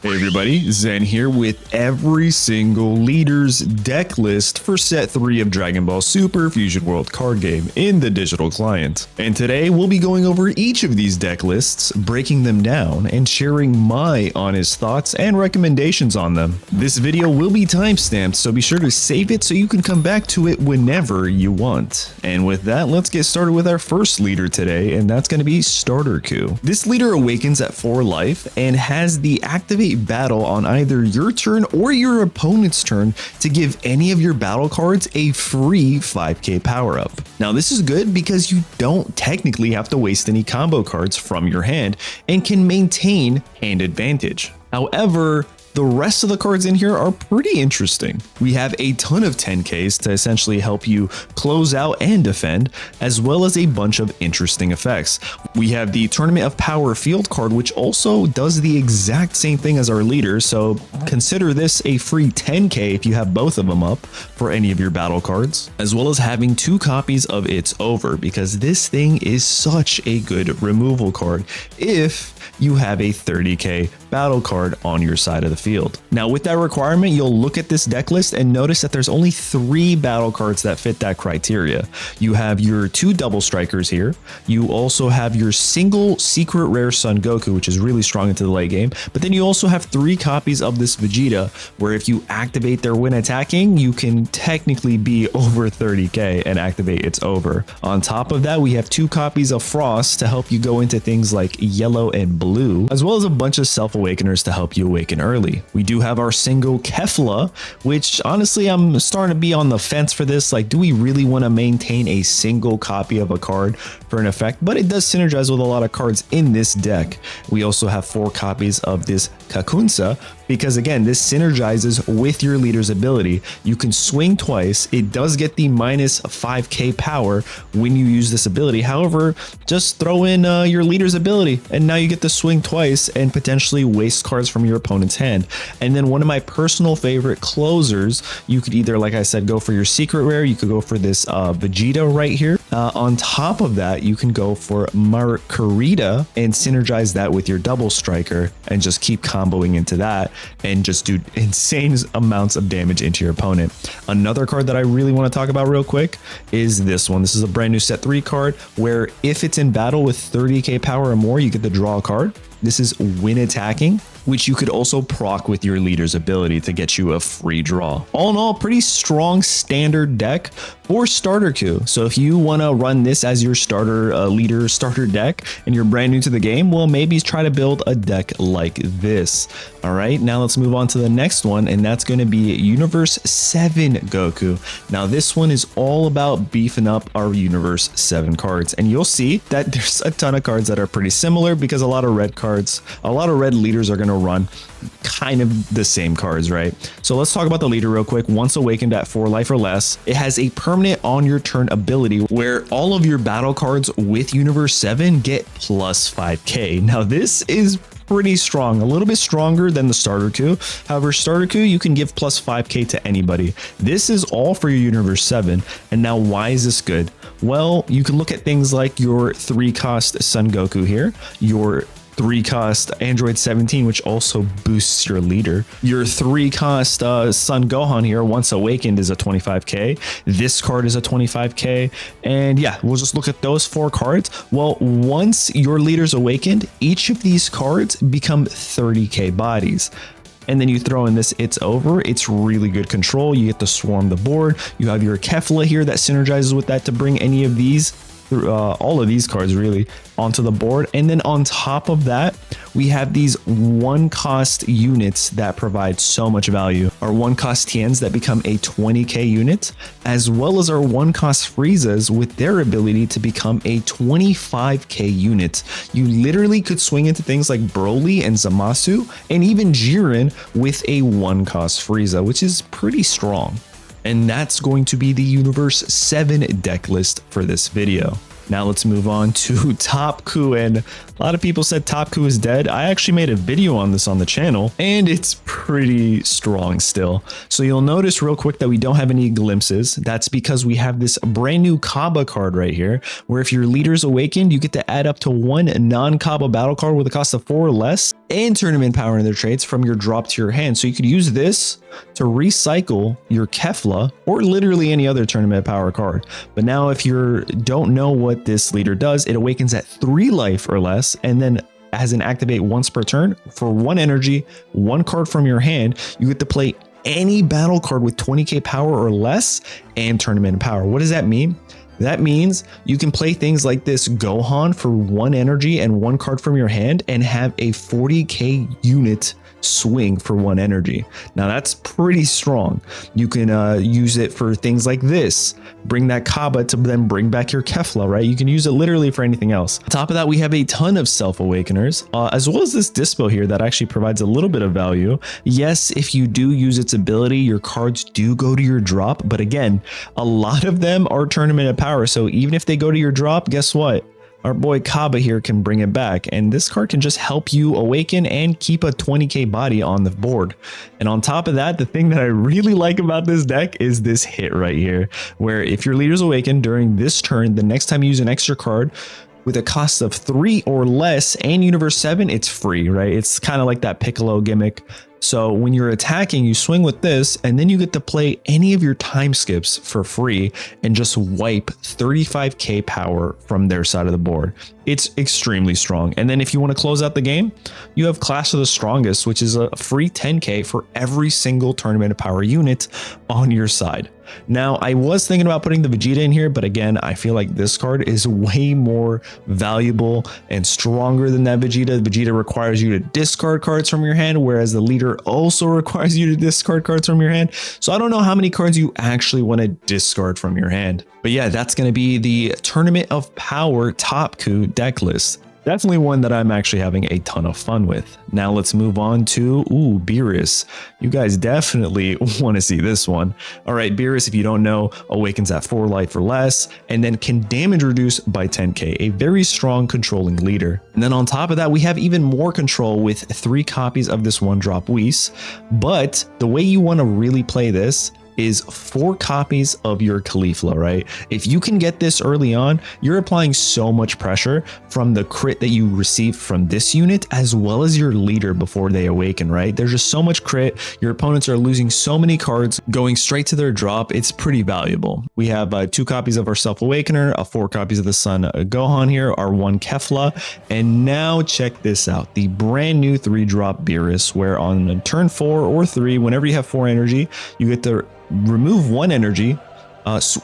Hey everybody, Zen here with every single leader's deck list for set 3 of Dragon Ball Super Fusion World card game in the digital client. And today we'll be going over each of these deck lists, breaking them down, and sharing my honest thoughts and recommendations on them. This video will be timestamped, so be sure to save it so you can come back to it whenever you want. And with that, let's get started with our first leader today, and that's going to be Starterku. This leader awakens at 4 life and has the activate battle on either your turn or your opponent's turn to give any of your battle cards a free 5k power up. Now this is good because you don't technically have to waste any combo cards from your hand and can maintain hand advantage. However, the rest of the cards in here are pretty interesting. We have a ton of 10Ks to essentially help you close out and defend, as well as a bunch of interesting effects. We have the Tournament of Power field card, which also does the exact same thing as our leader, so consider this a free 10K if you have both of them up for any of your battle cards, as well as having 2 copies of It's Over, because this thing is such a good removal card if you have a 30k battle card on your side of the field. Now with that requirement, you'll look at this deck list and notice that there's only 3 battle cards that fit that criteria. You have your 2 double strikers here. You also have your single secret rare Son Goku, which is really strong into the late game. But then you also have 3 copies of this Vegeta, where if you activate their when attacking, you can technically be over 30k and activate It's Over. On top of that, we have 2 copies of Frost to help you go into things like yellow and blue, as well as a bunch of self-awakeners to help you awaken early. We do have our single Kefla, which honestly I'm starting to be on the fence for this. Like, do we really want to maintain a single copy of a card for an effect? But it does synergize with a lot of cards in this deck. We also have 4 copies of this Kakunsa, because again, this synergizes with your leader's ability. You can swing twice. It does get the minus 5k power when you use this ability. However, just throw in your leader's ability and now you get to swing twice and potentially waste cards from your opponent's hand. And then one of my personal favorite closers, you could either, like I said, go for your secret rare. You could go for this Vegeta right here. On top of that, you can go for Margarita and synergize that with your double striker and just keep comboing into that and just do insane amounts of damage into your opponent. Another card that I really want to talk about real quick is this one. This is a brand new set 3 card where if it's in battle with 30k power or more, you get to draw a card. This is when attacking, which you could also proc with your leader's ability to get you a free draw. All in all, pretty strong standard deck for Starterku. So if you want to run this as your leader starter deck and you're brand new to the game, well, maybe try to build a deck like this. All right, now let's move on to the next one, and that's going to be Universe 7 Goku. Now this one is all about beefing up our Universe 7 cards, and you'll see that there's a ton of cards that are pretty similar because a lot of red leaders are going to run kind of the same cards, right? So let's talk about the leader real quick. Once awakened at 4 life or less, it has a permanent on your turn ability where all of your battle cards with Universe 7 get plus 5k. Now this is pretty strong, a little bit stronger than the Starterku. However, Starterku, you can give plus 5k to anybody. This is all for your Universe 7. And now why is this good? Well, you can look at things like your 3-cost Son Goku here, your 3-cost Android 17, which also boosts your leader. Your 3-cost Son Gohan here, once awakened, is a 25k. This card is a 25k. And yeah, we'll just look at those 4 cards. Well, once your leader's awakened, each of these cards become 30k bodies. And then you throw in this It's Over. It's really good control. You get to swarm the board. You have your Kefla here that synergizes with that to bring any of these, all of these cards really, onto the board. And then on top of that, we have these 1-cost units that provide so much value. Our 1-cost Tiens that become a 20k unit, as well as our 1-cost Friezas with their ability to become a 25k unit. You literally could swing into things like Broly and Zamasu and even Jiren with a 1-cost Frieza, which is pretty strong. And that's going to be the Universe 7 deck list for this video. Now let's move on to ToPku, and A lot of people said ToPku is dead. I actually made a video on this on the channel, and it's pretty strong still. So you'll notice real quick that we don't have any glimpses. That's because we have this brand new Kaba card right here, where if your leader's awakened, you get to add up to one non-Kaba battle card with a cost of 4 or less and tournament power in their traits from your drop to your hand. So you could use this to recycle your Kefla or literally any other tournament power card. But now if you don't know what this leader does, it awakens at 3 life or less, and then has an activate once per turn. For 1 energy, 1 card from your hand, you get to play any battle card with 20k power or less and tournament power. What does that mean? That means you can play things like this Gohan for 1 energy and 1 card from your hand and have a 40k unit swing for 1 energy. Now that's pretty strong. You can use it for things like this. Bring that Kaba to then bring back your Kefla, right? You can use it literally for anything else. On top of that, we have a ton of self-awakeners, as well as this dispo here that actually provides a little bit of value. Yes, if you do use its ability, your cards do go to your drop, but again, a lot of them are tournament of power. So even if they go to your drop, guess what? Our boy Kaba here can bring it back, and this card can just help you awaken and keep a 20k body on the board. And on top of that, the thing that I really like about this deck is this hit right here, where if your leader's awakened during this turn, the next time you use an extra card with a cost of 3 or less and Universe 7, it's free, right? It's kind of like that Piccolo gimmick. So when you're attacking, you swing with this, and then you get to play any of your time skips for free and just wipe 35k power from their side of the board. It's extremely strong. And then if you want to close out the game, you have Clash of the Strongest, which is a free 10k for every single tournament of power unit on your side. Now, I was thinking about putting the Vegeta in here, but again, I feel like this card is way more valuable and stronger than that Vegeta. Vegeta requires you to discard cards from your hand, whereas the leader also requires you to discard cards from your hand. So I don't know how many cards you actually want to discard from your hand. But yeah, that's going to be the Tournament of Power ToPku deck list. Definitely one that I'm actually having a ton of fun with. Now let's move on to, Beerus. You guys definitely want to see this one. All right, Beerus, if you don't know, awakens at 4 life or less, and then can damage reduce by 10k, a very strong controlling leader. And then on top of that, we have even more control with 3 copies of this 1-drop Whis. But the way you want to really play this is 4 copies of your Caulifla, right? If you can get this early on, you're applying so much pressure from the crit that you receive from this unit, as well as your leader before they awaken, right? There's just so much crit. Your opponents are losing so many cards going straight to their drop. It's pretty valuable. We have 2 copies of our Self-Awakener, 4 copies of the Sun Gohan here, our 1 Kefla, and now check this out. The brand new 3-drop Beerus, where on turn 4 or 3, whenever you have 4 energy, you get to remove 1 energy.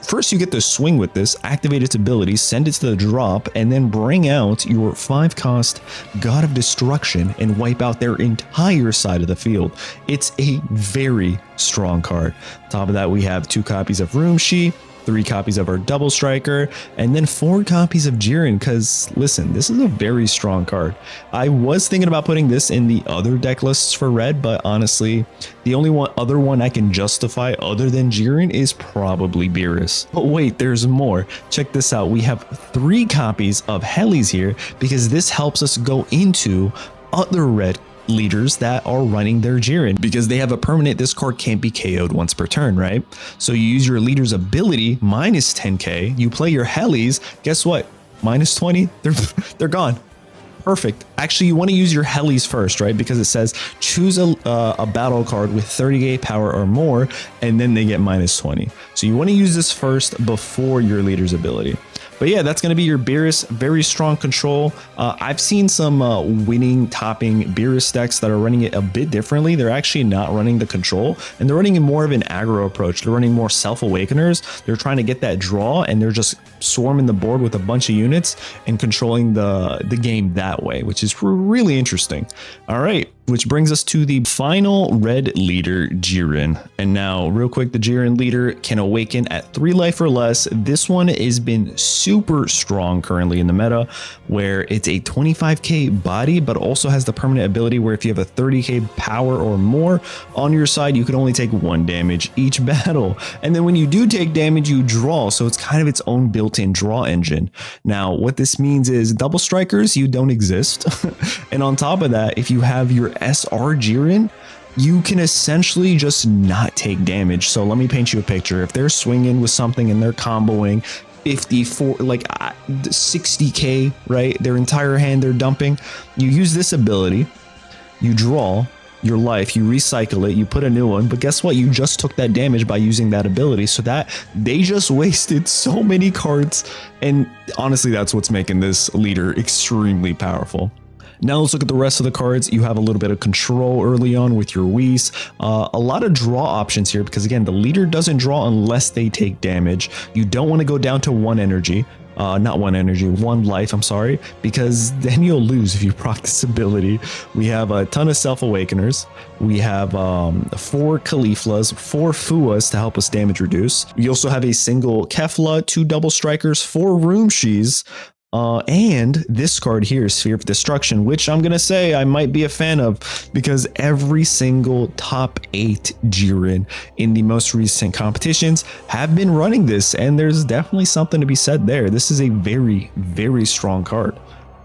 First, you get to swing with this, activate its ability, send it to the drop, and then bring out your 5-cost God of Destruction and wipe out their entire side of the field. It's a very strong card. Top of that, we have 2 copies of Roomshi, 3 copies of our Double Striker, and then 4 copies of Jiren, because listen, this is a very strong card. I was thinking about putting this in the other deck lists for red, but honestly, the only other one I can justify other than Jiren is probably Beerus. But wait, there's more. Check this out. We have 3 copies of Helis here, because this helps us go into other red leaders that are running their Jiren, because they have a permanent, this card can't be KO'd once per turn, right? So you use your leader's ability, minus 10k, you play your Helis, guess what? Minus 20, they're gone. Perfect. Actually, you want to use your Helis first, right? Because it says choose a battle card with 30k power or more, and then they get minus 20. So you want to use this first before your leader's ability. But yeah, that's going to be your Beerus. Very strong control. I've seen some winning, topping Beerus decks that are running it a bit differently. They're actually not running the control, and they're running in more of an aggro approach. They're running more Self-Awakeners. They're trying to get that draw, and they're just swarming the board with a bunch of units and controlling the game that way, which is really interesting. All right. Which brings us to the final red leader, Jiren. And now, real quick, the Jiren leader can awaken at 3 life or less. This one has been super strong currently in the meta, where it's a 25k body, but also has the permanent ability where if you have a 30k power or more on your side, you can only take 1 damage each battle. And then when you do take damage, you draw. So it's kind of its own built-in draw engine. Now, what this means is double strikers, you don't exist. And on top of that, if you have your SR Jiren, you can essentially just not take damage. So let me paint you a picture. If they're swinging with something and they're comboing 54, like 60k, right? Their entire hand they're dumping. You use this ability, you draw your life, you recycle it, you put a new one, but guess what? You just took that damage by using that ability. So that they just wasted so many cards. And honestly, that's what's making this leader extremely powerful. Now let's look at the rest of the cards. You have a little bit of control early on with your Whis. A lot of draw options here because again, the leader doesn't draw unless they take damage. You don't want to go down to 1 energy. Not 1 energy, 1 life, I'm sorry, because then you'll lose if you proc this ability. We have a ton of self-awakeners. We have 4 Cauliflas, 4 Fuas to help us damage reduce. We also have a single Kefla, 2 double strikers, 4 Roomshis, and this card here, Sphere of Destruction, which I'm gonna say I might be a fan of because every single top 8 Jiren in the most recent competitions have been running this, and there's definitely something to be said there. This is a very, very strong card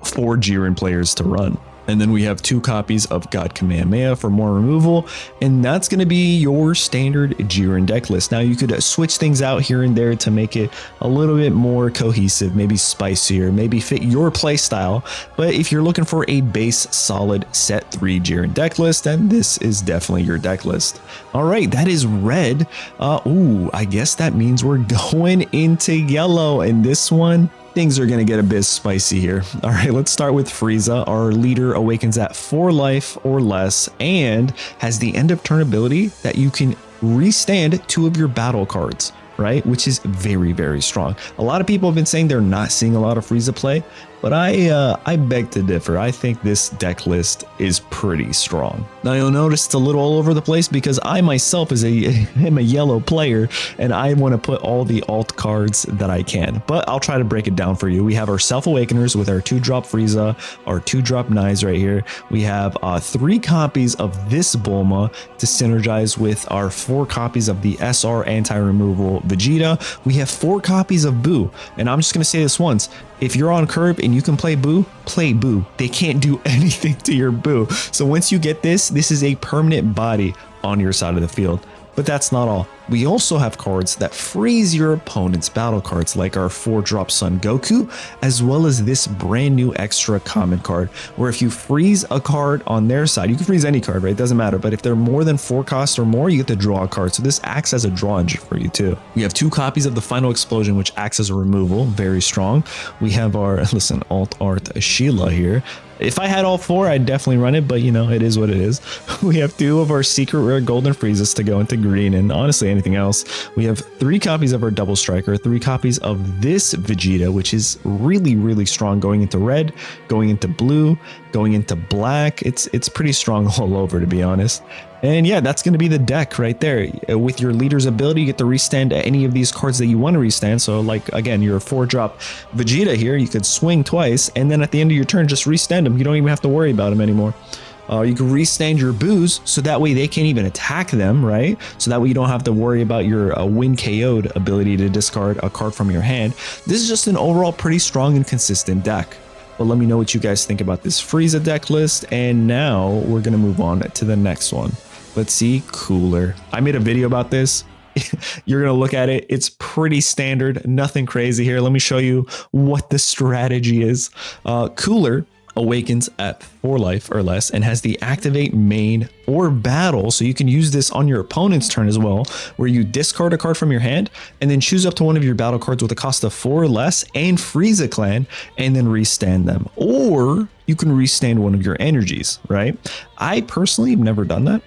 for Jiren players to run. And then we have 2 copies of God Kamehameha for more removal, and that's going to be your standard Jiren deck list. Now you could switch things out here and there to make it a little bit more cohesive, maybe spicier, maybe fit your play style. But if you're looking for a base solid set 3 Jiren deck list, then this is definitely your deck list. All right, that is red. I guess that means we're going into yellow, and this one, things are going to get a bit spicy here. All right, let's start with Frieza. Our leader awakens at 4 life or less and has the end of turn ability that you can restand 2 of your battle cards, right? Which is very, very strong. A lot of people have been saying they're not seeing a lot of Frieza play, but I beg to differ. I think this deck list is pretty strong. Now you'll notice it's a little all over the place because I myself am a yellow player and I want to put all the alt cards that I can, but I'll try to break it down for you. We have our Self-Awakeners with our 2-drop Frieza, our 2-drop Knives right here. We have 3 copies of this Bulma to synergize with our 4 copies of the SR anti-removal Vegeta. We have 4 copies of Boo, and I'm just going to say this once. If you're on curve and you can play Boo, play Boo. They can't do anything to your Boo. So once you get this is a permanent body on your side of the field. But that's not all. We also have cards that freeze your opponent's battle cards, like our 4-drop Son Goku, as well as this brand new extra common card, where if you freeze a card on their side, you can freeze any card, right? It doesn't matter. But if they're more than 4 cost or more, you get to draw a card. So this acts as a draw engine for you too. We have 2 copies of the Final Explosion, which acts as a removal, very strong. We have our, listen, alt art Sheila here. If I had all 4, I'd definitely run it, but you know, it is what it is. We have 2 of our secret rare golden Friezas to go into green, and honestly anything else. We have 3 copies of our double striker, 3 copies of this Vegeta, which is really, really strong, going into red, going into blue, going into black. It's pretty strong all over, to be honest. And yeah, that's going to be the deck right there. With your leader's ability, you get to restand any of these cards that you want to restand. So like, again, your 4-drop Vegeta here, you could swing twice, and then at the end of your turn, just restand them. You don't even have to worry about them anymore. You can restand your Boos, so that way they can't even attack them, right? So that way you don't have to worry about your win KO'd ability to discard a card from your hand. This is just an overall pretty strong and consistent deck. But let me know what you guys think about this Frieza deck list. And now we're going to move on to the next one. Let's see, Cooler. I made a video about this. You're going to look at it. It's pretty standard, nothing crazy here. Let me show you what the strategy is. Cooler awakens at 4 life or less and has the activate main or battle, so you can use this on your opponent's turn as well, where you discard a card from your hand and then choose up to one of your battle cards with a cost of 4 or less and Frieza Clan and then restand them. Or you can restand one of your energies, right? I personally have never done that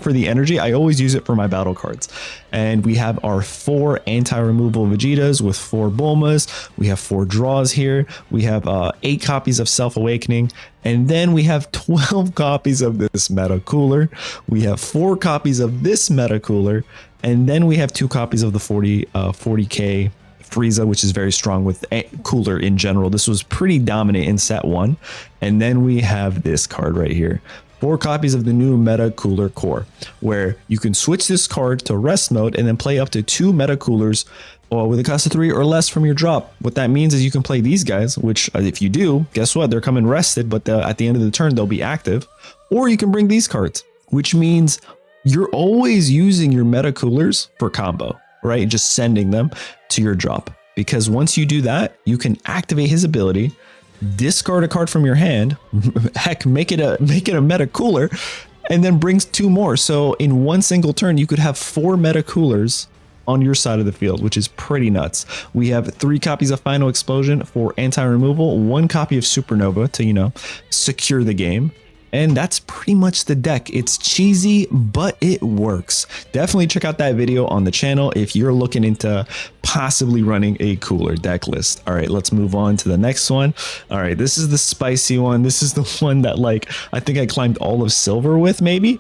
for the energy. I always use it for my battle cards. And we have our 4 anti-removal Vegetas with 4 Bulmas. We have 4 draws here. We have 8 copies of Self-Awakening. And then we have 12 copies of this Meta Cooler. We have 4 copies of this Meta Cooler. And then we have 2 copies of the 40k Frieza, which is very strong with Cooler in general. This was pretty dominant in set 1. And then we have this card right here. 4 copies of the new Meta Cooler Core, where you can switch this card to rest mode and then play up to 2 Meta Coolers with a cost of 3 or less from your drop. What that means is you can play these guys, which if you do, guess what? They're coming rested, but at the end of the turn, they'll be active. Or you can bring these cards, which means you're always using your Meta Coolers for combo, right? Just sending them to your drop. Because once you do that, you can activate his ability, discard a card from your hand, heck, make it a Meta Cooler, and then brings 2 more. So in one single turn, you could have 4 Meta Coolers on your side of the field, which is pretty nuts. We have 3 copies of Final Explosion for anti-removal, 1 copy of Supernova to, secure the game. And that's pretty much the deck. It's cheesy, but it works. Definitely check out that video on the channel if you're looking into possibly running a cooler deck list. All right, let's move on to the next one. All right, this is the spicy one. This is the one that I think I climbed all of silver with maybe.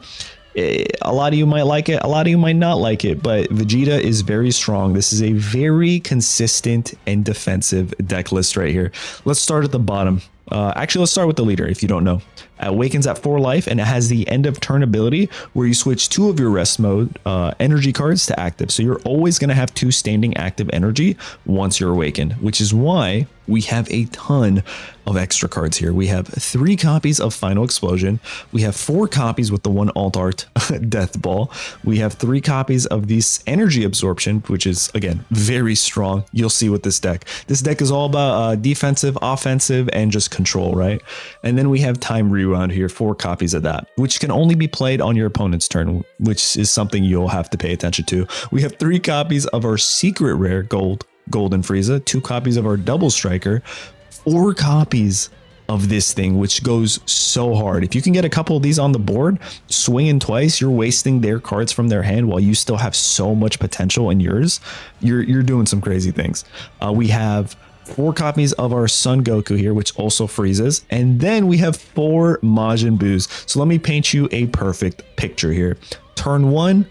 A lot of you might like it, a lot of you might not like it, but Vegeta is very strong. This is a very consistent and defensive deck list right here. Let's start at the bottom. Actually, let's start with the leader if you don't know. Awakens at 4 life, and it has the end of turn ability where you switch 2 of your rest mode energy cards to active. So you're always going to have 2 standing active energy once you're awakened, which is why we have a ton of extra cards here. We have 3 copies of Final Explosion. We have 4 copies with the 1 alt art Death Ball. We have 3 copies of this Energy Absorption, which is, again, very strong. You'll see with this deck. This deck is all about defensive, offensive, and just control, right? And then we have Time Rewound here, 4 copies of that, which can only be played on your opponent's turn, which is something you'll have to pay attention to. We have 3 copies of our secret rare Golden Frieza, 2 copies of our Double Striker, 4 copies of this thing, which goes so hard. If you can get a couple of these on the board, swinging twice, you're wasting their cards from their hand while you still have so much potential in yours. You're doing some crazy things. We have 4 copies of our Son Goku here, which also freezes. And then we have 4 Majin Buus. So let me paint you a perfect picture here. Turn 1,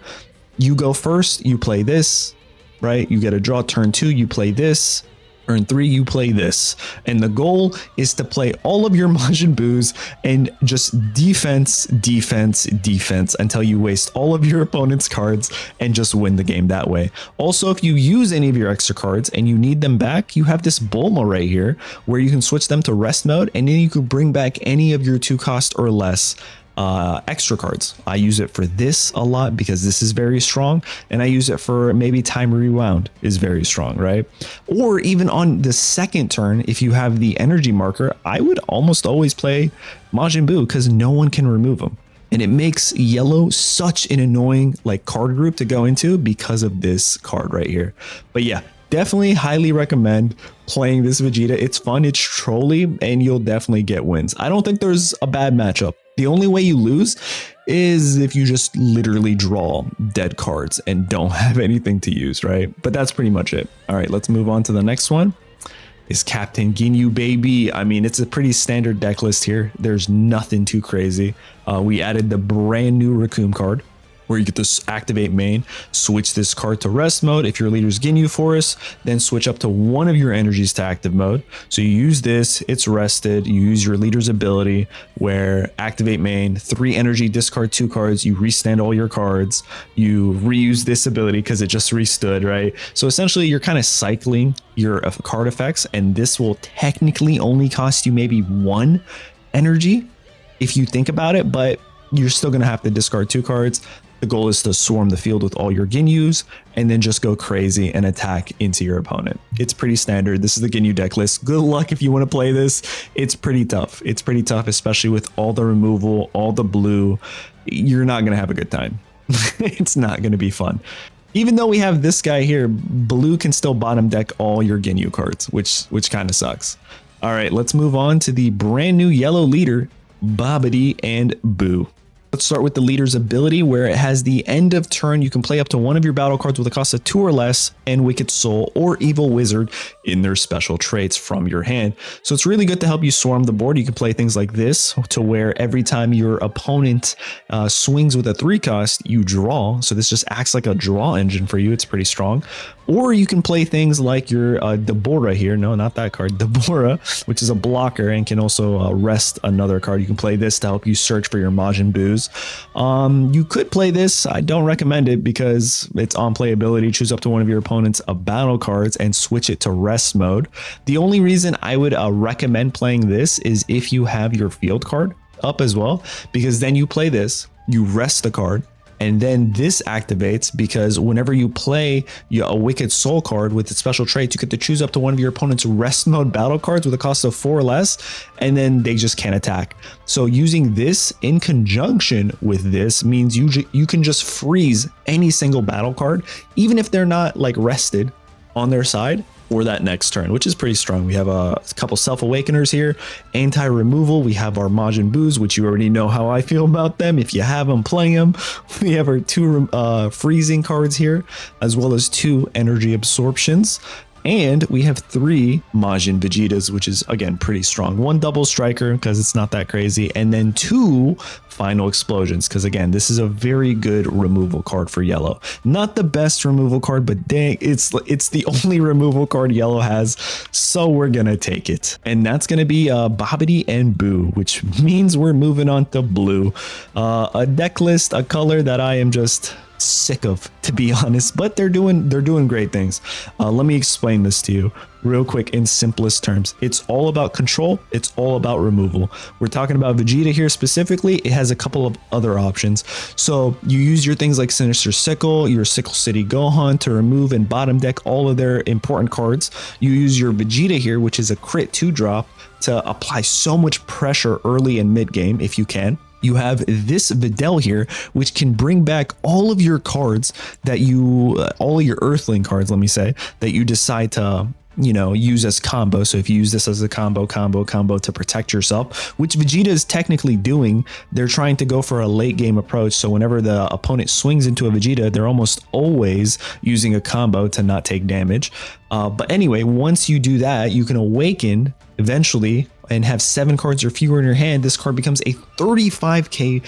you go first, you play this, right? You get a draw. Turn 2, you play this. Turn 3, you play this. And the goal is to play all of your Majin Buus and just defense, defense, defense until you waste all of your opponent's cards and just win the game that way. Also, if you use any of your extra cards and you need them back, you have this Bulma right here where you can switch them to rest mode, and then you can bring back any of your 2 cost or less extra cards. I use it for this a lot because this is very strong, and I use it for maybe Time Rewound is very strong, right? Or even on the second turn, if you have the energy marker, I would almost always play Majin Buu because no one can remove them. And it makes yellow such an annoying card group to go into because of this card right here. But yeah, definitely highly recommend playing this Vegeta. It's fun, it's trolly, and you'll definitely get wins. I don't think there's a bad matchup. The only way you lose is if you just literally draw dead cards and don't have anything to use, right? But that's pretty much it. All right, let's move on to the next one. Is Captain Ginyu, baby. I mean, it's a pretty standard deck list here. There's nothing too crazy. We added the brand new Raccoon card, where you get to activate main, switch this card to rest mode. If your leader's Ginyu Force, then switch up to 1 of your energies to active mode. So you use this, it's rested. You use your leader's ability where activate main, 3 energy, discard 2 cards, you restand all your cards, you reuse this ability because it just restood, right? So essentially you're kind of cycling your card effects, and this will technically only cost you maybe 1 energy if you think about it, but you're still going to have to discard 2 cards. The goal is to swarm the field with all your Ginyus and then just go crazy and attack into your opponent. It's pretty standard. This is the Ginyu deck list. Good luck if you want to play this. It's pretty tough. It's pretty tough, especially with all the removal, all the blue. You're not going to have a good time. It's not going to be fun. Even though we have this guy here, blue can still bottom deck all your Ginyu cards, which kind of sucks. All right, let's move on to the brand new yellow leader, Babadi and Boo. Let's start with the leader's ability, where it has the end of turn. You can play up to one of your battle cards with a cost of 2 or less and Wicked Soul or Evil Wizard in their special traits from your hand. So it's really good to help you swarm the board. You can play things like this to where every time your opponent swings with a 3 cost, you draw. So this just acts like a draw engine for you. It's pretty strong. Or you can play things like your Deborah here. No, not that card. Deborah, which is a blocker and can also rest another card. You can play this to help you search for your Majin Boos. You could play this. I don't recommend it because it's on playability. Choose up to one of your opponent's battle cards and switch it to rest mode. The only reason I would recommend playing this is if you have your field card up as well, because then you play this, you rest the card, and then this activates because whenever you play a Wicked Soul card with its special traits, you get to choose up to one of your opponent's rest mode battle cards with a cost of 4 or less, and then they just can't attack. So using this in conjunction with this means you can just freeze any single battle card, even if they're not like rested on their side for that next turn, which is pretty strong. We have a couple Self-Awakeners here, anti-removal. We have our Majin Boos, which you already know how I feel about them. If you have them, play them. We have our 2 freezing cards here, as well as 2 energy absorptions. And we have 3 Majin Vegetas, which is, again, pretty strong. 1 double striker, because it's not that crazy. And then 2 final explosions, because, again, this is a very good removal card for yellow. Not the best removal card, but dang, it's the only removal card yellow has, so we're going to take it. And that's going to be Babadi and Boo, which means we're moving on to blue. A deck list, a color that I am just sick of, to be honest, but they're doing great things. Let me explain this to you real quick in simplest terms. It's all about control. It's all about removal. We're talking about Vegeta here specifically. It has a couple of other options. So you use your things like Sinister Sickle, your Sickle City Gohan to remove and bottom deck all of their important cards. You use your Vegeta here, which is a crit 2-drop, to apply so much pressure early and mid game if you can. You have this Videl here, which can bring back all of your cards that all of your Earthling cards, let me say, that you decide to, use as combo. So if you use this as a combo to protect yourself, which Vegeta is technically doing, they're trying to go for a late game approach. So whenever the opponent swings into a Vegeta, they're almost always using a combo to not take damage. But anyway, once you do that, you can awaken eventually and have 7 cards or fewer in your hand. This card becomes a 35k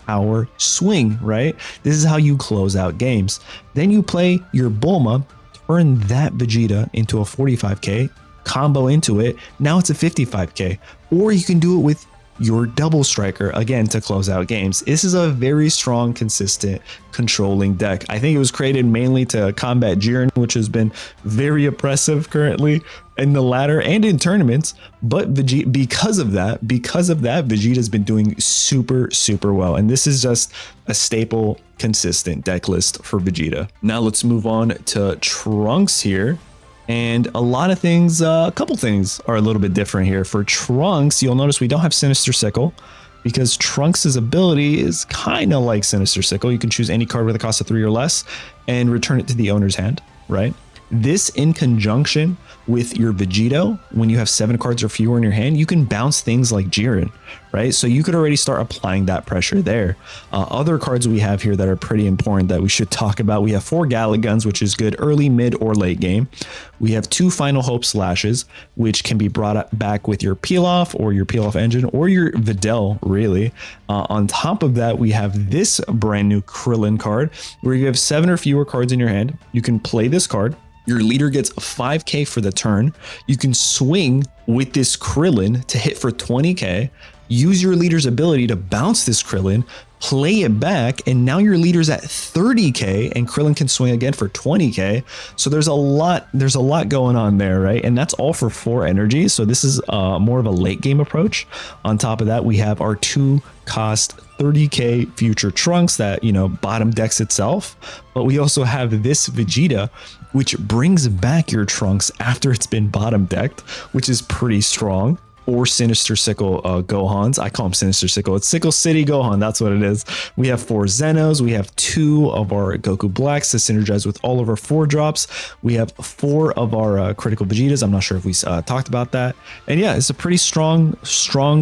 power swing, right? This is how you close out games. Then you play your Bulma, turn that Vegeta into a 45k, combo into it. Now it's a 55k. Or you can do it with your double striker, again, to close out games. This is a very strong, consistent, controlling deck. I think it was created mainly to combat Jiren, which has been very oppressive currently in the ladder and in tournaments. But Vegeta, because of that, Vegeta's been doing super, super well. And this is just a staple, consistent deck list for Vegeta. Now let's move on to Trunks here. And a lot of things, a couple things are a little bit different here. For Trunks, you'll notice we don't have Sinister Sickle because Trunks' ability is kind of like Sinister Sickle. You can choose any card with a cost of 3 or less and return it to the owner's hand, right? This in conjunction with your Vegito, when you have 7 cards or fewer in your hand, you can bounce things like Jiren, right? So you could already start applying that pressure there. Other cards we have here that are pretty important that we should talk about. We have 4 Gallic Guns, which is good early, mid, or late game. We have 2 Final Hope Slashes, which can be brought back with your Peel Off or your Peel Off Engine or your Videl, really. On top of that, we have this brand new Krillin card, where you have 7 or fewer cards in your hand. You can play this card. Your leader gets 5k for the turn. You can swing with this Krillin to hit for 20k. Use your leader's ability to bounce this Krillin, play it back, and now your leader's at 30k and Krillin can swing again for 20k. So there's a lot going on there, right? And that's all for 4 energy. So this is more of a late game approach. On top of that, we have our 2 cost 30k future Trunks that, bottom decks itself. But we also have this Vegeta, which brings back your Trunks after it's been bottom decked, which is pretty strong. or Sinister Sickle Gohans. I call them Sinister Sickle. It's Sickle City Gohan. That's what it is. We have 4 Zenos. We have 2 of our Goku Blacks to synergize with all of our 4 drops. We have 4 of our critical Vegetas. I'm not sure if we talked about that. And yeah, it's a pretty strong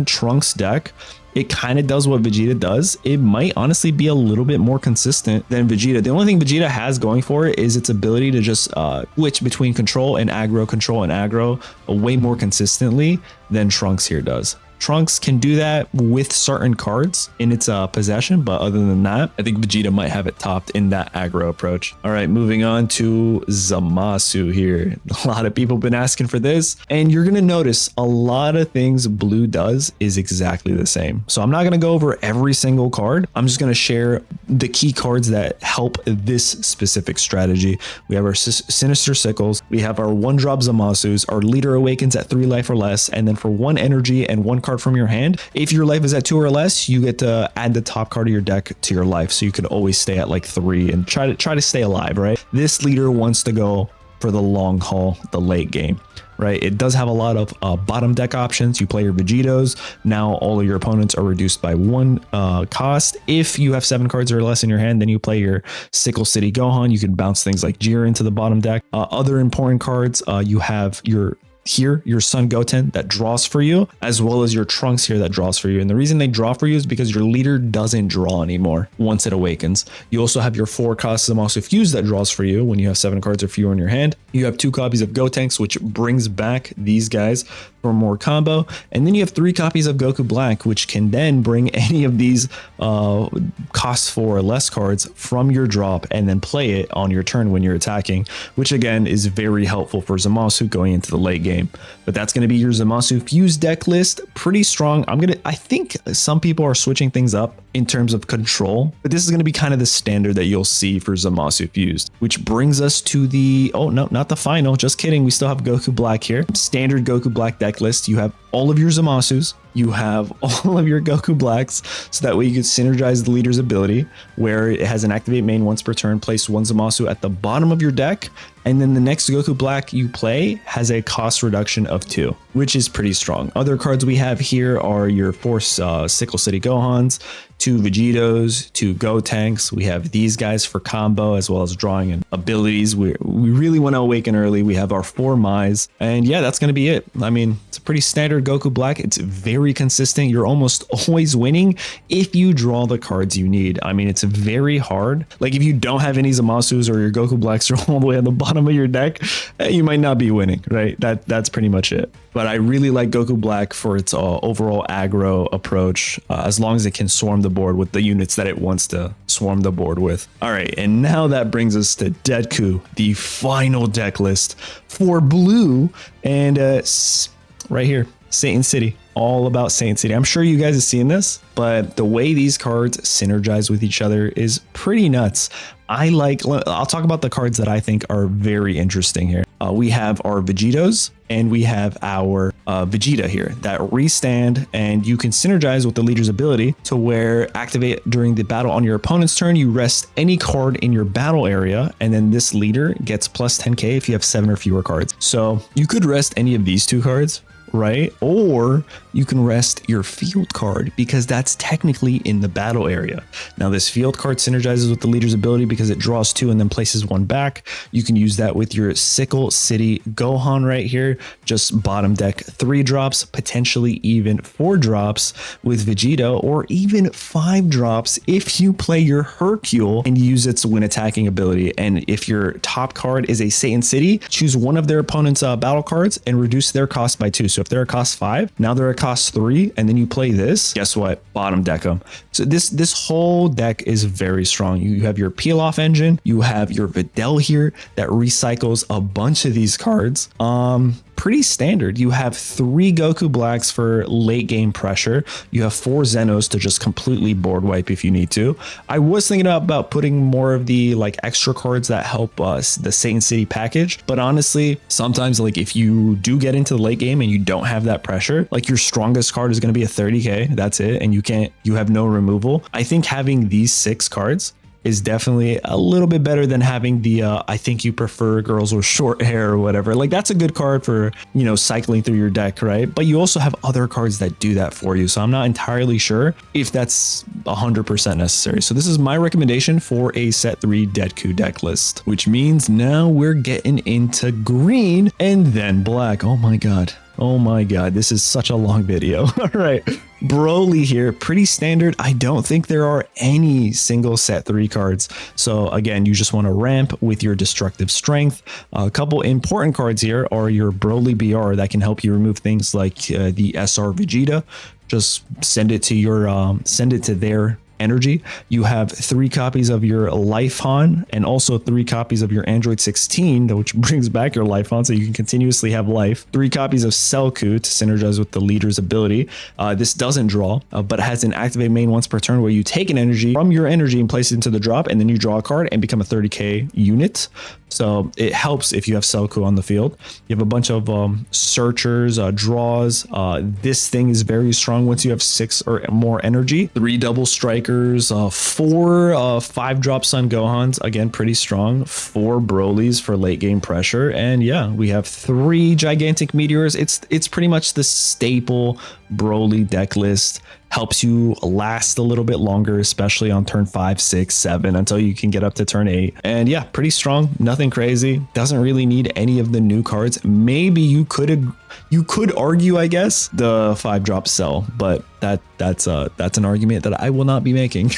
Trunks deck. It kind of does what Vegeta does. It might honestly be a little bit more consistent than Vegeta. The only thing Vegeta has going for it is its ability to just switch between control and aggro way more consistently than Trunks here does. Trunks can do that with certain cards in its possession, but other than that, I think Vegeta might have it topped in that aggro approach. All right, moving on to Zamasu here. A lot of people have been asking for this, and you're gonna notice a lot of things Blue does is exactly the same. So I'm not gonna go over every single card. I'm just gonna share the key cards that help this specific strategy. We have our Sinister Sickles, we have our 1-drop Zamasus, our Leader Awakens at 3 life or less, and then for 1 energy and 1 card from your hand, if your life is at 2 or less, you get to add the top card of your deck to your life, so you could always stay at like 3 and try to stay alive, right? This leader wants to go for the long haul, the late game, right? It does have a lot of bottom deck options. You play your Vegetos. Now all of your opponents are reduced by 1 cost. If you have 7 cards or less in your hand, then you play your Sickle City Gohan. You can bounce things like Jiren to the bottom deck. Other important cards, you have your Son Goten that draws for you, as well as your Trunks here that draws for you. And the reason they draw for you is because your leader doesn't draw anymore once it awakens. You also have your 4-cost Zamasu Fuse that draws for you when you have 7 cards or fewer in your hand. You have 2 copies of Gotenks, which brings back these guys for more combo. And then you have 3 copies of Goku Black, which can then bring any of these cost 4 or less cards from your drop and then play it on your turn when you're attacking, which again is very helpful for Zamasu going into the late game. But that's going to be your Zamasu Fuse deck list. Pretty strong. I think some people are switching things up in terms of control, but this is going to be kind of the standard that you'll see for Zamasu Fused, which brings us to the, oh no, not the final, just kidding. We still have Goku Black here. Standard Goku Black deck list. You have all of your Zamasus, you have all of your Goku Blacks, so that way you can synergize the leader's ability, where it has an activate main once per turn, place 1 Zamasu at the bottom of your deck, and then the next Goku Black you play has a cost reduction of 2, which is pretty strong. Other cards we have here are your 4 Sickle City Gohans, 2 Vegetos, 2 Gotenks. We have these guys for combo as well as drawing and abilities. We really want to awaken early. We have our 4 Mais, and yeah, that's going to be it. I mean, it's a pretty standard Goku Black. It's very consistent. You're almost always winning if you draw the cards you need. I mean, it's very hard. Like if you don't have any Zamasus or your Goku Blacks are all the way at the bottom of your deck, you might not be winning, right? That's pretty much it. But I really like Goku Black for its overall aggro approach, as long as it can swarm the board with the units that it wants to swarm the board with. All right, and now that brings us to Deadku, the final deck list for Blue, and right here, Satan City. All about Saint City. I'm sure you guys have seen this, but the way these cards synergize with each other is pretty nuts. I'll talk about the cards that I think are very interesting here. We have our Vegetos and we have our Vegeta here that restand, and you can synergize with the leader's ability to where activate during the battle on your opponent's turn. You rest any card in your battle area, and then this leader gets plus 10k if you have 7 or fewer cards. So you could rest any of these 2 cards, right? Or you can rest your field card because that's technically in the battle area. Now this field card synergizes with the leader's ability because it draws 2 and then places 1 back. You can use that with your Sickle City Gohan right here. Just bottom deck 3 drops, potentially even 4 drops with Vegeta, or even 5 drops if you play your Hercule and use its when attacking ability. And if your top card is a Satan City, choose one of their opponent's battle cards and reduce their cost by 2. So if they're a cost 5, now they're a cost 3, and then you play this, guess what? Bottom deck them. So this whole deck is very strong. You have your peel off engine, you have your Videl here that recycles a bunch of these cards. Pretty standard. You have 3 Goku Blacks for late game pressure. You have 4 Zenos to just completely board wipe if you need to. I was thinking about putting more of the like extra cards that help us, the Satan City package, but honestly, sometimes like if you do get into the late game and you don't have that pressure, like your strongest card is going to be a 30k, that's it, and you have no removal. I think having these 6 cards is definitely a little bit better than having the I think you prefer girls with short hair or whatever. Like that's a good card for, you know, cycling through your deck, right? But you also have other cards that do that for you. So I'm not entirely sure if that's 100% necessary. So this is my recommendation for a set 3 Deadku deck list, which means now we're getting into green and then black. Oh my god. Oh my god, this is such a long video. All right, Broly here, pretty standard. I don't think there are any single set 3 cards. So again, you just want to ramp with your destructive strength. A couple important cards here are your Broly BR that can help you remove things like the SR Vegeta. Just send it to your send it to their energy. You have 3 copies of your Life Han and also 3 copies of your Android 16, which brings back your Life Han so you can continuously have life. 3 copies of Celku to synergize with the leader's ability. This doesn't draw, but has an activate main once per turn where you take an energy from your energy and place it into the drop, and then you draw a card and become a 30k unit. So it helps if you have Celku on the field. You have a bunch of searchers, draws. This thing is very strong once you have 6 or more energy. 3 double strikers, 4 5-drop Sun Gohans, again pretty strong. 4 Brolys for late game pressure, and yeah, we have 3 gigantic meteors. It's pretty much the staple Broly deck list. Helps you last a little bit longer, especially on turn 5, 6, 7 until you can get up to turn 8. And yeah, pretty strong, nothing crazy. Doesn't really need any of the new cards. Maybe you could argue, I guess, the 5-drop Cell, but that's an argument that I will not be making.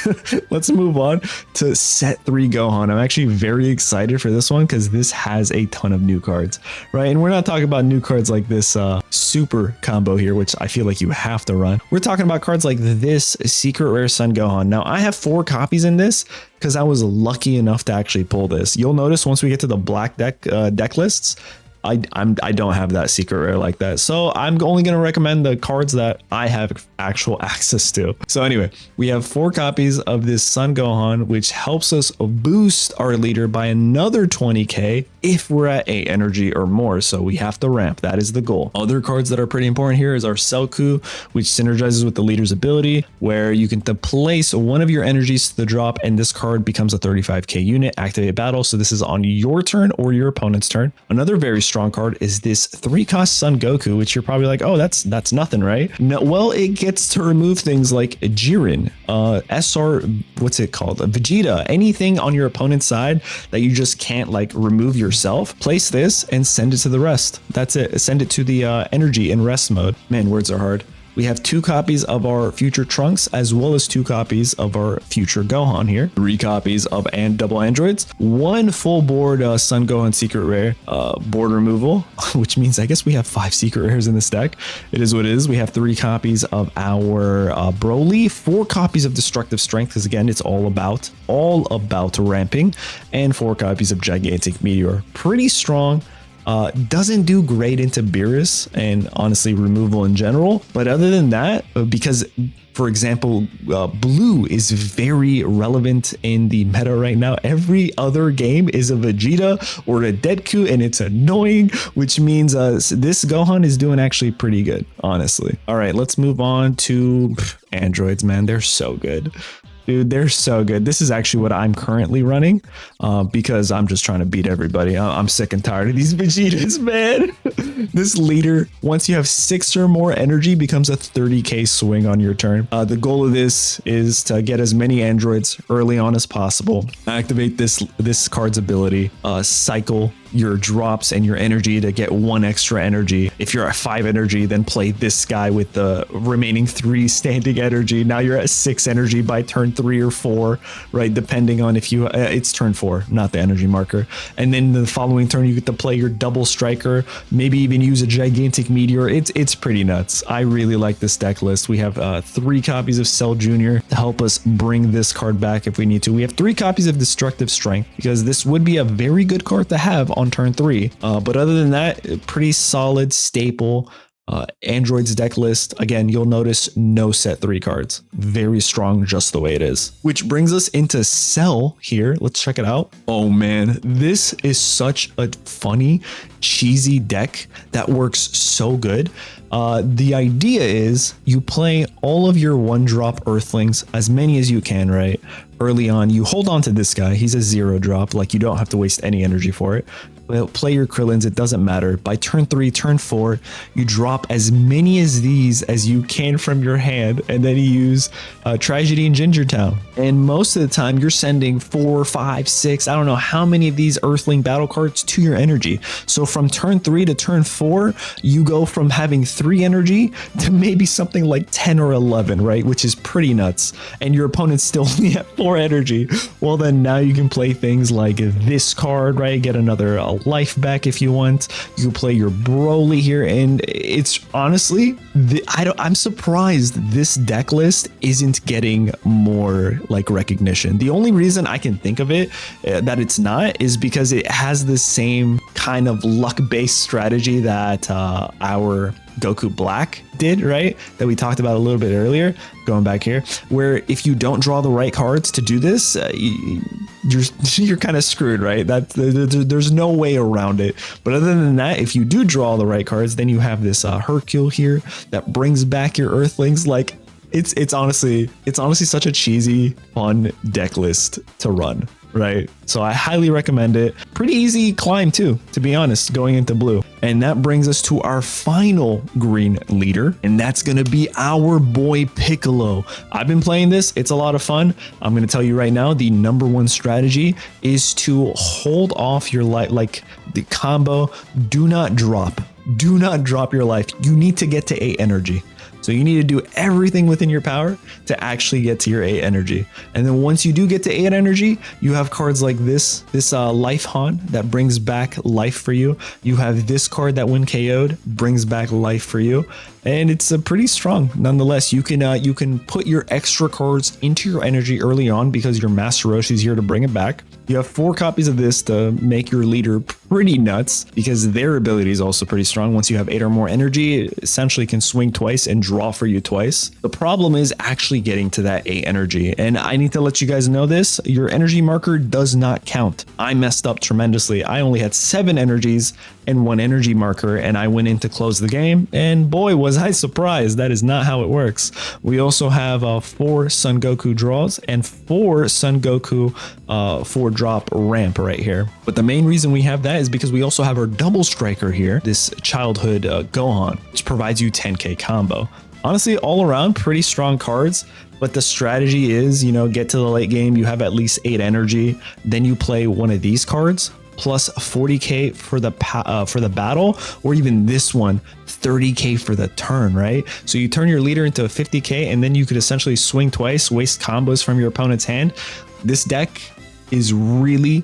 Let's move on to set 3 Gohan. I'm actually very excited for this one because this has a ton of new cards, right? And we're not talking about new cards like this super combo here, which I feel like you have to run. We're talking about cards like this Secret Rare Sun Gohan. Now I have 4 copies in this because I was lucky enough to actually pull this. You'll notice once we get to the black deck lists, I don't have that secret rare like that. So I'm only going to recommend the cards that I have actual access to. So anyway, we have 4 copies of this Sun Gohan, which helps us boost our leader by another 20k if we're at 8 energy or more. So we have to ramp. That is the goal. Other cards that are pretty important here is our Celku, which synergizes with the leader's ability, where you can place one of your energies to the drop and this card becomes a 35k unit. Activate battle. So this is on your turn or your opponent's turn. Another very strong card is this 3-cost Son Goku, which you're probably like, oh, that's nothing, right? No, well, it gets to remove things like Jiren, SR, what's it called? Vegeta, anything on your opponent's side that you just can't like remove yourself. Place this and send it to the rest. That's it. Send it to the energy in rest mode. Man, words are hard. We have 2 copies of our future Trunks as well as 2 copies of our future Gohan here. 3 copies of double androids. 1 full board Sun Gohan secret rare board removal, which means I guess we have 5 secret rares in this deck. It is what it is. We have 3 copies of our Broly, 4 copies of destructive strength, because again, it's all about ramping, and 4 copies of gigantic meteor. Pretty strong. Doesn't do great into Beerus and honestly removal in general. But other than that, because for example, blue is very relevant in the meta right now. Every other game is a Vegeta or a Deadku, and it's annoying, which means this Gohan is doing actually pretty good, honestly. All right, let's move on to androids, man. They're so good. Dude, they're so good. This is actually what I'm currently running because I'm just trying to beat everybody. I'm sick and tired of these Vegetas, man. This leader, once you have 6 or more energy, becomes a 30k swing on your turn. The goal of this is to get as many androids early on as possible. Activate this card's ability. Cycle your drops and your energy to get 1 extra energy. If you're at 5 energy, then play this guy with the remaining 3 standing energy. Now you're at 6 energy by turn 3 or 4, right? Depending on if you, it's turn 4, not the energy marker. And then the following turn, you get to play your double striker, maybe even use a gigantic meteor. It's pretty nuts. I really like this deck list. We have 3 copies of Cell Jr. to help us bring this card back if we need to. We have 3 copies of Destructive Strength because this would be a very good card to have on turn 3. But other than that, pretty solid staple androids deck list. Again, you'll notice no set 3 cards. Very strong just the way it is. Which brings us into Cell here. Let's check it out. Oh man, this is such a funny, cheesy deck that works so good. The idea is you play all of your 1-drop Earthlings, as many as you can, right? early on, you hold on to this guy. He's a 0 drop, like you don't have to waste any energy for it. Well, play your Krillins, it doesn't matter. By turn 3, turn 4, you drop as many as these as you can from your hand, and then you use Tragedy in Ginger Town. And most of the time, you're sending 4, 5, 6, I don't know how many of these Earthling battle cards to your energy. So from turn 3 to turn 4, you go from having 3 energy to maybe something like 10 or 11, right? Which is pretty nuts. And your opponent's still only at 4 energy. Well, then now you can play things like this card, right? Get another life back if you want. You can play your Broly here, and it's honestly, I'm surprised this deck list isn't getting more like recognition. The only reason I can think of it that it's not is because it has the same kind of luck-based strategy that our Goku Black did, right? That we talked about a little bit earlier, going back here, where if you don't draw the right cards to do this, you're kind of screwed, right? There's no way around it. But other than that, if you do draw the right cards, then you have this Hercule here that brings back your Earthlings. Like it's honestly such a cheesy, fun deck list to run. Right, so I highly recommend it. Pretty easy climb too, to be honest, going into blue. And that brings us to our final green leader, and that's gonna be our boy Piccolo. I've been playing this, it's a lot of fun. I'm gonna tell you right now, the #1 strategy is to hold off your life, like the combo. Do not drop your life. You need to get to 8 energy. So you need to do everything within your power to actually get to your 8 energy. And then once you do get to 8 energy, you have cards like this Life Han that brings back life for you. You have this card that when KO'd brings back life for you. And it's pretty strong. Nonetheless, you can put your extra cards into your energy early on because your Master Roshi's here to bring it back. You have 4 copies of this to make your leader pretty nuts because their ability is also pretty strong. Once you have 8 or more energy, it essentially can swing twice and draw for you twice. The problem is actually getting to that 8 energy. And I need to let you guys know this, your energy marker does not count. I messed up tremendously. I only had 7 energies and 1 energy marker, and I went in to close the game, and boy was I surprised. That is not how it works. We also have 4 Son Goku draws and 4 Son Goku 4-drop ramp right here. But the main reason we have that is because we also have our double striker here, this childhood Gohan, which provides you 10k combo. Honestly, all around pretty strong cards. But the strategy is, get to the late game, you have at least 8 energy, then you play one of these cards plus 40k for the battle, or even this one 30k for the turn, right? So you turn your leader into a 50k, and then you could essentially swing twice, waste combos from your opponent's hand. This deck is really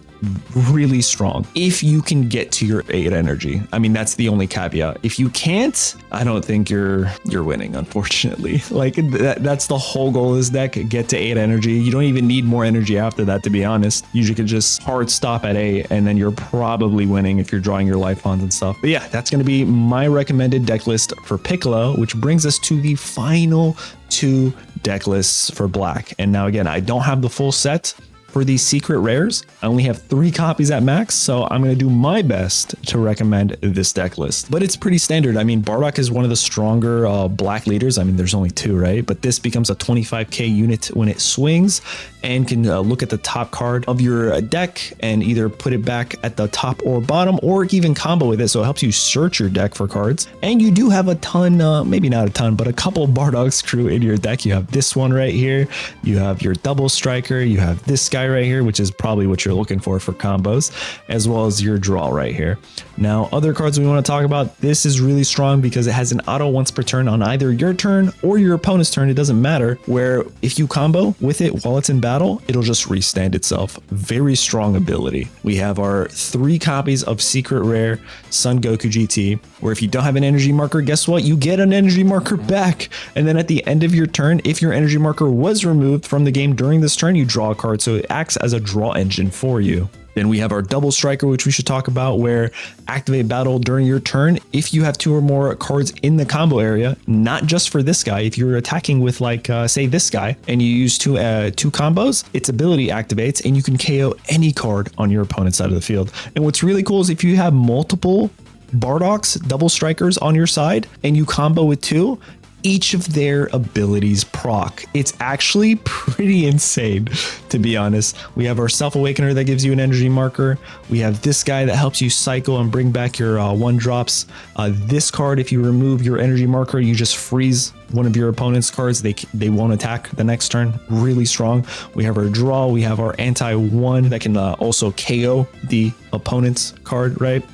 strong if you can get to your 8 energy. I mean, that's the only caveat. If you can't, I don't think you're winning, unfortunately. Like that's the whole goal of this deck, get to 8 energy. You don't even need more energy after that, to be honest. You could just hard stop at 8 and then you're probably winning if you're drawing your life funds and stuff. But yeah, that's going to be my recommended deck list for Piccolo, which brings us to the final 2 deck lists for Black. And now again, I don't have the full set for these secret rares. I only have 3 copies at max, so I'm going to do my best to recommend this deck list. But it's pretty standard. I mean, Bardock is one of the stronger Black leaders. I mean, there's only 2, right? But this becomes a 25k unit when it swings and can look at the top card of your deck and either put it back at the top or bottom, or even combo with it. So it helps you search your deck for cards. And you do have a ton, maybe not a ton, but a couple Bardock's crew in your deck. You have this one right here. You have your double striker. You have this guy right here, which is probably what you're looking for combos, as well as your draw right here. Now, other cards we want to talk about, this is really strong because it has an auto once per turn on either your turn or your opponent's turn. It doesn't matter, where if you combo with it while it's in battle, it'll just restand itself. Very strong ability. We have our 3 copies of secret rare Son Goku GT, where if you don't have an energy marker, guess what? You get an energy marker back. And then at the end of your turn, if your energy marker was removed from the game during this turn, you draw a card. So it acts as a draw engine for you. Then we have our double striker, which we should talk about, where activate battle during your turn if you have 2 or more cards in the combo area, not just for this guy. If you're attacking with like say this guy and you use 2 combos, its ability activates and you can KO any card on your opponent's side of the field. And what's really cool is if you have multiple Bardocks, double strikers on your side and you combo with 2, each of their abilities proc. It's actually pretty insane, to be honest. We have our Self Awakener that gives you an energy marker. We have this guy that helps you cycle and bring back your 1-drops. This card, if you remove your energy marker, you just freeze one of your opponent's cards. They won't attack the next turn. Really strong. We have our draw. We have our anti-1 that can also KO the opponent's card, right?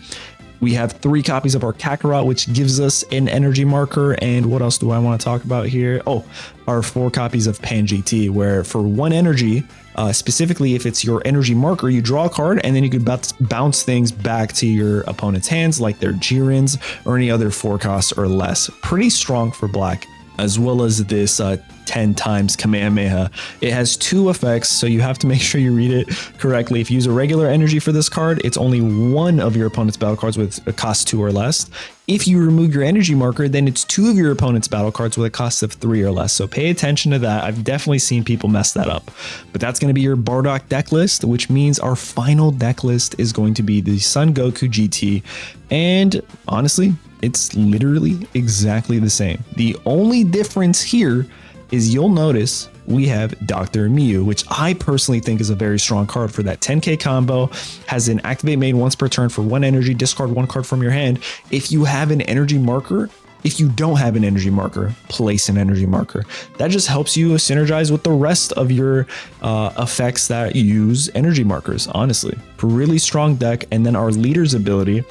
We have 3 copies of our Kakarot, which gives us an energy marker. And what else do I want to talk about here? Oh, our 4 copies of Pan GT, where for 1 energy, specifically if it's your energy marker, you draw a card and then you could bounce things back to your opponent's hands, like their Jirens or any other 4 costs or less. Pretty strong for black, as well as this 10 times Kamehameha. It has 2 effects, so you have to make sure you read it correctly. If you use a regular energy for this card, it's only 1 of your opponent's battle cards with a cost 2 or less. If you remove your energy marker, then it's 2 of your opponent's battle cards with a cost of 3 or less. So pay attention to that. I've definitely seen people mess that up. But that's going to be your Bardock deck list, which means our final deck list is going to be the Son Goku GT. And honestly, it's literally exactly the same. The only difference here is you'll notice we have Dr. Miyu, which I personally think is a very strong card for that 10k combo. Has an activate main once per turn for 1 energy, discard 1 card from your hand. If you have an energy marker, if you don't have an energy marker, place an energy marker. That just helps you synergize with the rest of your effects that use energy markers, honestly. Really strong deck. And then our leader's ability,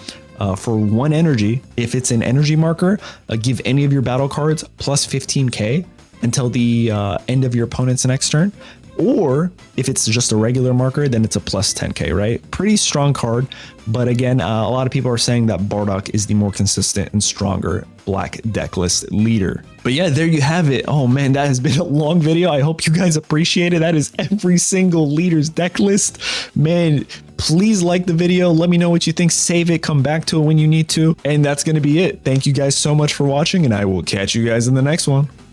for 1 energy, if it's an energy marker, give any of your battle cards plus 15k until the end of your opponent's next turn. Or if it's just a regular marker, then it's a plus 10k, right? Pretty strong card. But again, a lot of people are saying that Bardock is the more consistent and stronger black deck list leader. But yeah, there you have it. Oh man, that has been a long video. I hope you guys appreciate it. That is every single leader's deck list. Man, please like the video. Let me know what you think. Save it. Come back to it when you need to. And that's going to be it. Thank you guys so much for watching, and I will catch you guys in the next one.